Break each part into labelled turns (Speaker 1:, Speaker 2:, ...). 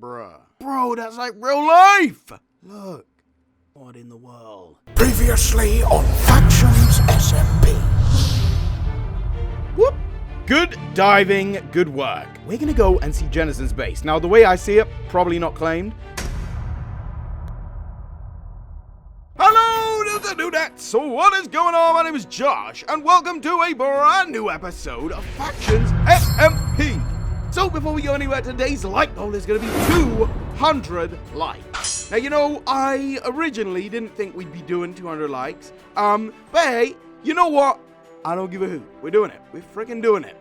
Speaker 1: Bruh. Bro, that's like real life! Look. What in the world?
Speaker 2: Previously on Factions SMP.
Speaker 1: Whoop! Good diving, good work. We're gonna go and see Jennison's base. Now, the way I see it, probably not claimed. Hello, dudettes! So what is going on? My name is Josh, and welcome to a brand new episode of Factions SMP. So before we go anywhere, today's like goal is gonna be 200 likes. Now, you know, I originally didn't think we'd be doing 200 likes. But hey, you know what? I don't give a hoot. We're doing it. We're freaking doing it.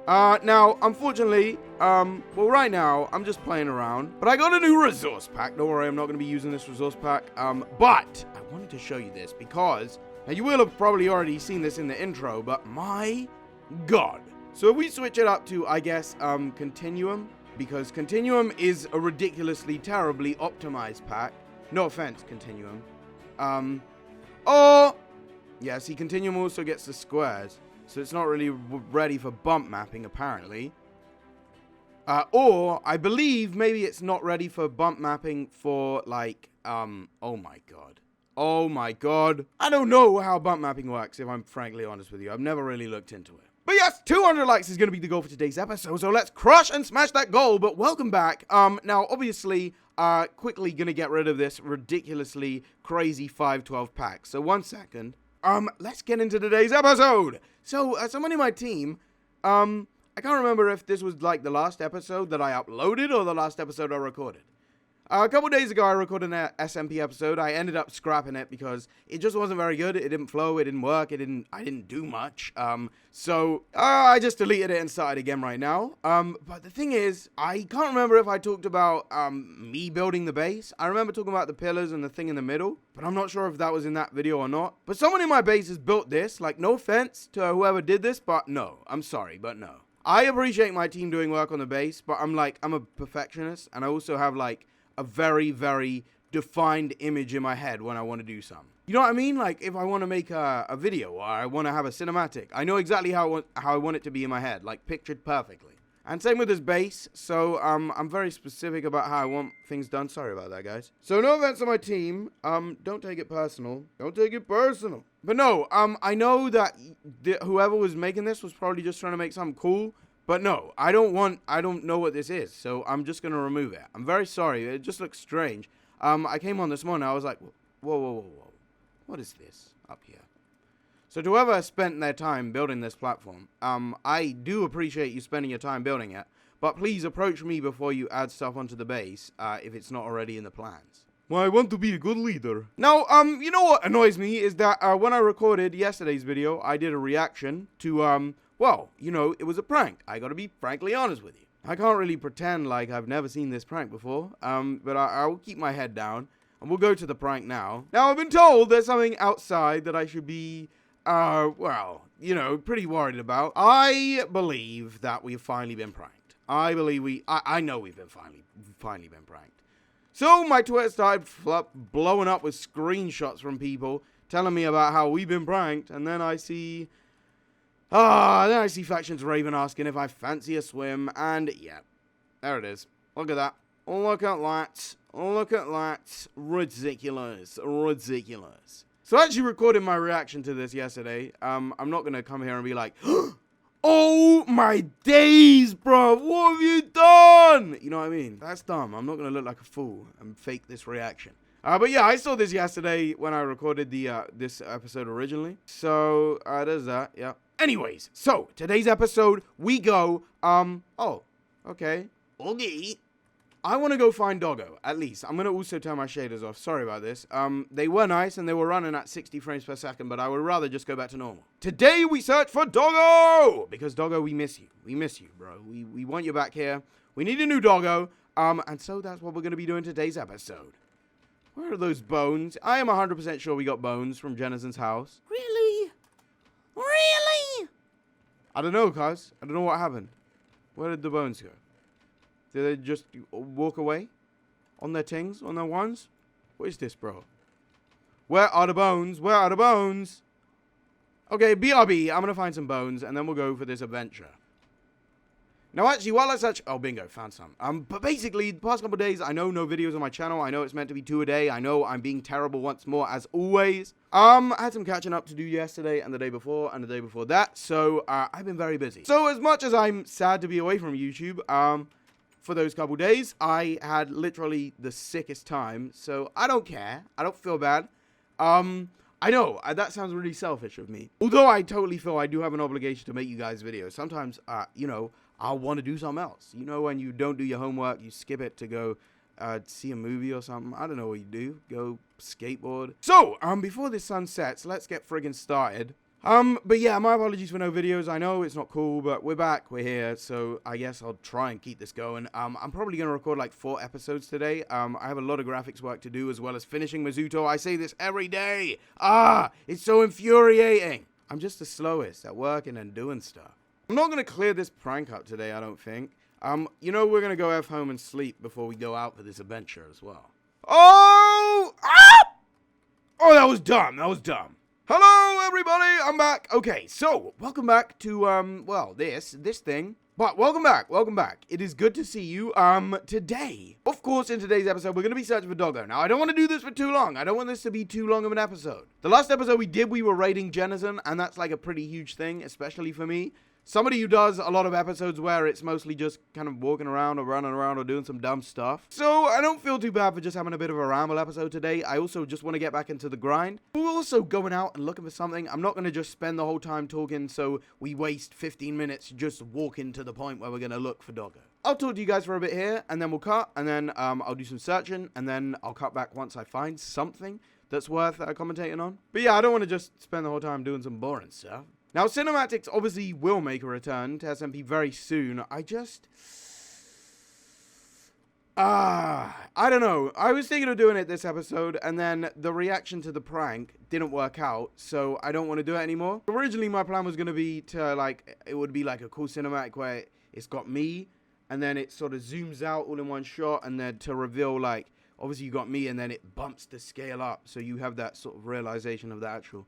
Speaker 1: Now, unfortunately, well, right now, I'm just playing around. But I got a new resource pack. Don't worry, I'm not going to be using this resource pack. But I wanted to show you this because, now you will have probably already seen this in the intro, but my God. So if we switch it up to, I guess, Continuum, because Continuum is a ridiculously, terribly optimized pack. No offense, Continuum. Oh, yeah, see, Continuum also gets the squares. So it's not really ready for bump mapping, apparently. Or, I believe, maybe it's not ready for bump mapping for, like, oh my God. Oh my God. I don't know how bump mapping works, if I'm frankly honest with you. I've never really looked into it. But yes, 200 likes is going to be the goal for today's episode, so let's crush and smash that goal. But welcome back. Now, obviously, quickly going to get rid of this ridiculously crazy 512 pack. So 1 second. Let's get into today's episode. So, someone in my team, I can't remember if this was like the last episode that I uploaded or the last episode I recorded. A couple days ago, I recorded an SMP episode. I ended up scrapping it because it just wasn't very good. It didn't flow. It didn't work. I didn't do much. So I just deleted it and started again right now. But the thing is, I can't remember if I talked about me building the base. I remember talking about the pillars and the thing in the middle, but I'm not sure if that was in that video or not. But someone in my base has built this. Like, no offense to whoever did this, but no. I'm sorry, but no. I appreciate my team doing work on the base, but I'm a perfectionist, and I also have like a very, very defined image in my head when I want to do something. You know what I mean? Like, if I want to make a video or I want to have a cinematic, I know exactly how I want it to be in my head, like pictured perfectly. And same with this base, so I'm very specific about how I want things done. Sorry about that, guys. So no offense to my team. Don't take it personal. Don't take it personal. But no, I know that whoever was making this was probably just trying to make something cool. But no, I don't know what this is, so I'm just going to remove it. I'm very sorry, it just looks strange. I came on this morning, I was like, whoa. What is this up here? So to whoever spent their time building this platform, I do appreciate you spending your time building it, but please approach me before you add stuff onto the base, if it's not already in the plans. Well, I want to be a good leader. Now, you know what annoys me is that when I recorded yesterday's video, I did a reaction to, well, you know, it was a prank. I gotta be frankly honest with you. I can't really pretend like I've never seen this prank before, but I'll keep my head down, and we'll go to the prank now. Now, I've been told there's something outside that I should be, well, you know, pretty worried about. I believe that we've finally been pranked. I know we've finally been pranked. So, my Twitter started blowing up with screenshots from people telling me about how we've been pranked, and then I see Factions Raven asking if I fancy a swim, and yeah, there it is. Look at that. Look at that. Look at that. Ridiculous. So I actually recorded my reaction to this yesterday. I'm not going to come here and be like, oh my days, bro, what have you done? You know what I mean? That's dumb. I'm not going to look like a fool and fake this reaction. But yeah, I saw this yesterday when I recorded this episode originally. So, there's that, yeah. Anyways, so, today's episode, we go, okay. I want to go find Doggo, at least. I'm going to also turn my shaders off. Sorry about this. They were nice, and they were running at 60 frames per second, but I would rather just go back to normal. Today, we search for Doggo! Because, Doggo, we miss you. We miss you, bro. We want you back here. We need a new Doggo. And so that's what we're going to be doing today's episode. Where are those bones? I am 100% sure we got bones from Jennison's house. Really? I don't know, cuz. I don't know what happened. Where did the bones go? Did they just walk away? On their tings? On their ones? What is this, bro? Where are the bones? Where are the bones? Okay, BRB. I'm going to find some bones, and then we'll go for this adventure. Now, actually, while I search... Oh, bingo, found some. But basically, the past couple of days, I know no videos on my channel. I know it's meant to be 2 a day. I know I'm being terrible once more, as always. I had some catching up to do yesterday and the day before and the day before that. So, I've been very busy. So, as much as I'm sad to be away from YouTube, for those couple days, I had literally the sickest time. So, I don't care. I don't feel bad. I know, that sounds really selfish of me. Although I totally feel I do have an obligation to make you guys videos. Sometimes, you know, I'll want to do something else. You know, when you don't do your homework, you skip it to go see a movie or something. I don't know what you do. Go skateboard. So, before the sun sets, let's get friggin' started. But yeah, my apologies for no videos. I know it's not cool, but we're back. We're here. So I guess I'll try and keep this going. I'm probably going to record like 4 episodes today. I have a lot of graphics work to do as well as finishing Mizuto. I say this every day. It's so infuriating. I'm just the slowest at working and doing stuff. I'm not going to clear this prank up today, I don't think. You know, we're going to go F home and sleep before we go out for this adventure as well. Oh! Oh, that was dumb. That was dumb. Hello, everybody. I'm back. Okay, so welcome back to, well, this thing. But welcome back. Welcome back. It is good to see you. Today, of course, in today's episode, we're going to be searching for Doggo. Now, I don't want to do this for too long. I don't want this to be too long of an episode. The last episode we were raiding Jennison, and that's like a pretty huge thing, especially for me. Somebody who does a lot of episodes where it's mostly just kind of walking around or running around or doing some dumb stuff. So I don't feel too bad for just having a bit of a ramble episode today. I also just want to get back into the grind. We're also going out and looking for something. I'm not going to just spend the whole time talking so we waste 15 minutes just walking to the point where we're going to look for Doggo. I'll talk to you guys for a bit here and then we'll cut and then I'll do some searching and then I'll cut back once I find something that's worth commentating on. But yeah, I don't want to just spend the whole time doing some boring stuff. Now, cinematics obviously will make a return to SMP very soon. I don't know. I was thinking of doing it this episode, and then the reaction to the prank didn't work out, so I don't want to do it anymore. Originally, my plan was going to be to, like, it would be like a cool cinematic where it's got me, and then it sort of zooms out all in one shot, and then to reveal, like, obviously you got me, and then it bumps the scale up, so you have that sort of realization of the actual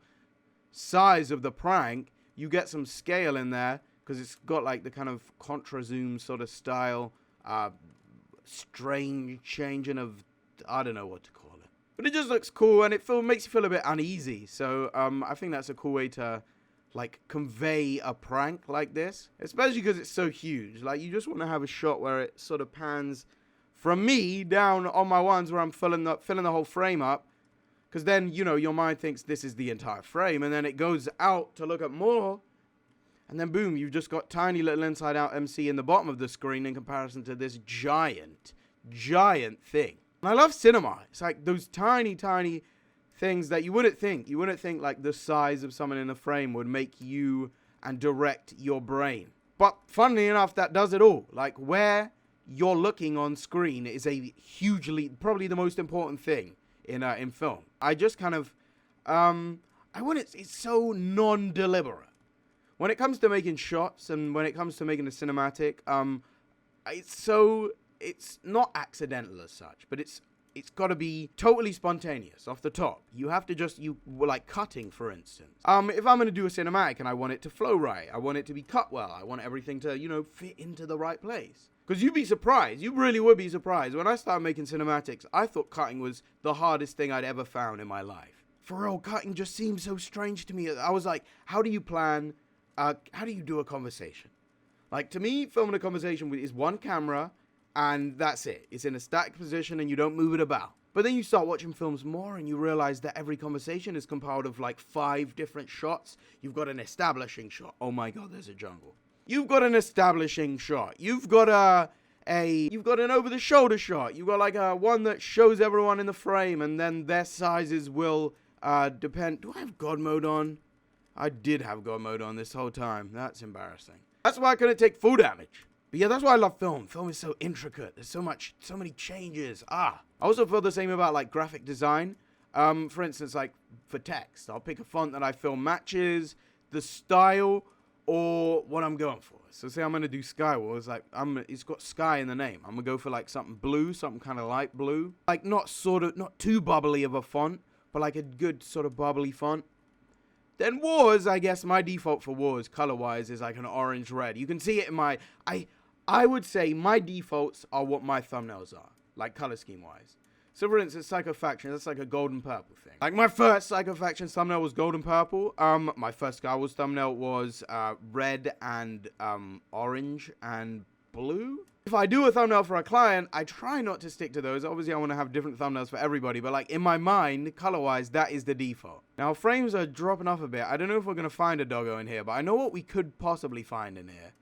Speaker 1: size of the prank. You get some scale in there because it's got like the kind of contra zoom sort of style, strange changing of, I don't know what to call it, but it just looks cool and it makes you feel a bit uneasy. So I think that's a cool way to like convey a prank like this, especially because it's so huge. Like you just want to have a shot where it sort of pans from me down on my ones where I'm filling the whole frame up. Because then, you know, your mind thinks this is the entire frame. And then it goes out to look at more. And then, boom, you've just got tiny little inside out MC in the bottom of the screen in comparison to this giant thing. And I love cinema. It's like those tiny things that you wouldn't think. You wouldn't think, like, the size of someone in the frame would make you and direct your brain. But, funnily enough, that does it all. Like, where you're looking on screen is a probably the most important thing in film. I just kind of, it's so non-deliberate. When it comes to making shots and when it comes to making a cinematic, it's not accidental as such, but it's got to be totally spontaneous off the top. You have to like cutting, for instance. If I'm going to do a cinematic and I want it to flow right, I want it to be cut well, I want everything to, you know, fit into the right place. Because you'd be surprised. You really would be surprised. When I started making cinematics, I thought cutting was the hardest thing I'd ever found in my life. For real, cutting just seemed so strange to me. I was like, how do you plan, how do you do a conversation? Like, to me, filming a conversation is one camera, and that's it. It's in a static position, and you don't move it about. But then you start watching films more, and you realize that every conversation is compiled of, like, 5 different shots. You've got an establishing shot. Oh my god, there's a jungle. You've got an establishing shot. You've got you've got an over-the-shoulder shot. You've got like one that shows everyone in the frame, and then their sizes will depend. Do I have God mode on? I did have God mode on this whole time. That's embarrassing. That's why I couldn't take full damage. But yeah, that's why I love film. Film is so intricate. There's so many changes. I also feel the same about like graphic design. For instance, like for text, I'll pick a font that I feel matches the style or what I'm going for. So say I'm going to do Skywars, like it's got sky in the name. I'm going to go for like something blue, something kind of light blue. Like not too bubbly of a font, but like a good sort of bubbly font. Then Wars, I guess my default for Wars color-wise is like an orange red. You can see it in my I would say my defaults are what my thumbnails are, like color scheme wise. So for instance, Psycho Factions, that's like a golden purple thing. Like my first Psycho Factions thumbnail was golden purple. My first Star Wars thumbnail was red and orange and blue. If I do a thumbnail for a client, I try not to stick to those. Obviously, I want to have different thumbnails for everybody, but like in my mind, color-wise, that is the default. Now, frames are dropping off a bit. I don't know if we're going to find a doggo in here, but I know what we could possibly find in here.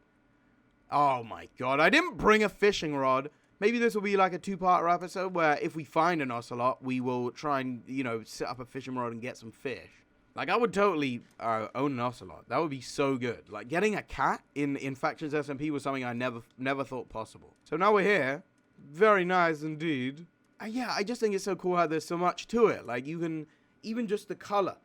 Speaker 1: Oh my god, I didn't bring a fishing rod. Maybe this will be like a two-part episode where if we find an ocelot, we will try and, you know, set up a fishing rod and get some fish. Like, I would totally own an ocelot. That would be so good. Like, getting a cat in Factions SMP was something I never thought possible. So now we're here. Very nice indeed. Yeah, I just think it's so cool how there's so much to it. Like, you can, even just the color.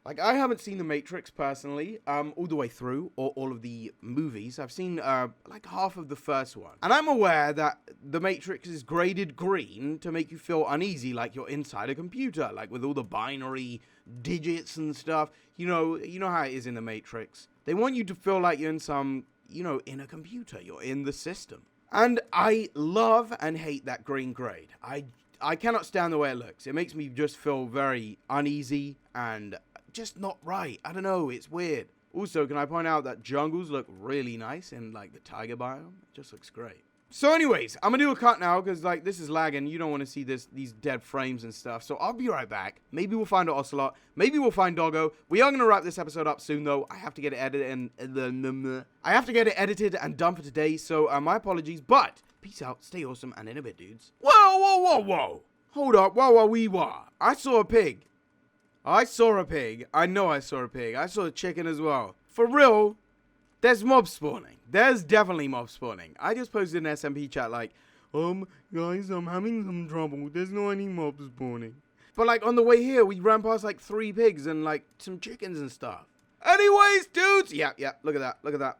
Speaker 1: Like, I haven't seen The Matrix personally, all the way through, or all of the movies. I've seen, like, half of the first one. And I'm aware that The Matrix is graded green to make you feel uneasy, like you're inside a computer, like with all the binary digits and stuff. You know how it is in The Matrix. They want you to feel like you're in some, in a computer. You're in the system. And I love and hate that green grade. I cannot stand the way it looks. It makes me just feel very uneasy and just not right. I don't know, it's weird. Also, can I point out that jungles look really nice in like the tiger biome? It just looks great. So anyways, I'm gonna do a cut now because like this is lagging. You don't want to see these dead frames and stuff. So I'll be right back. Maybe we'll find an ocelot. Maybe we'll find doggo. We are gonna wrap this episode up soon though. I have to get it edited and done for today. So my apologies, but peace out, stay awesome, and in a bit, dudes. Whoa. Hold up, wah. I saw a pig. I saw a pig. I know I saw a pig. I saw a chicken as well. For real, there's mob spawning. There's definitely mob spawning. I just posted in SMP chat like, guys, I'm having some trouble. There's no any mob spawning. But like on the way here, we ran past like 3 pigs and like some chickens and stuff. Anyways, dudes. Yeah, look at that.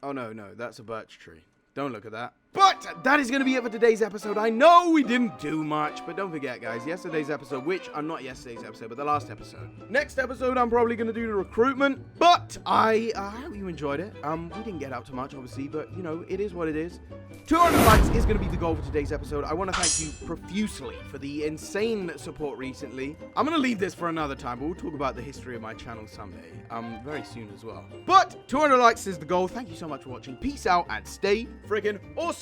Speaker 1: Oh no, that's a birch tree. Don't look at that. But that is going to be it for today's episode. I know we didn't do much, but don't forget, guys, yesterday's episode, which I'm not yesterday's episode, but the last episode. Next episode, I'm probably going to do the recruitment, but I hope you enjoyed it. We didn't get out too much, obviously, but, it is what it is. 200 likes is going to be the goal for today's episode. I want to thank you profusely for the insane support recently. I'm going to leave this for another time, but we'll talk about the history of my channel someday, very soon as well. But 200 likes is the goal. Thank you so much for watching. Peace out and stay freaking awesome.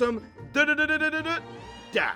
Speaker 1: Da.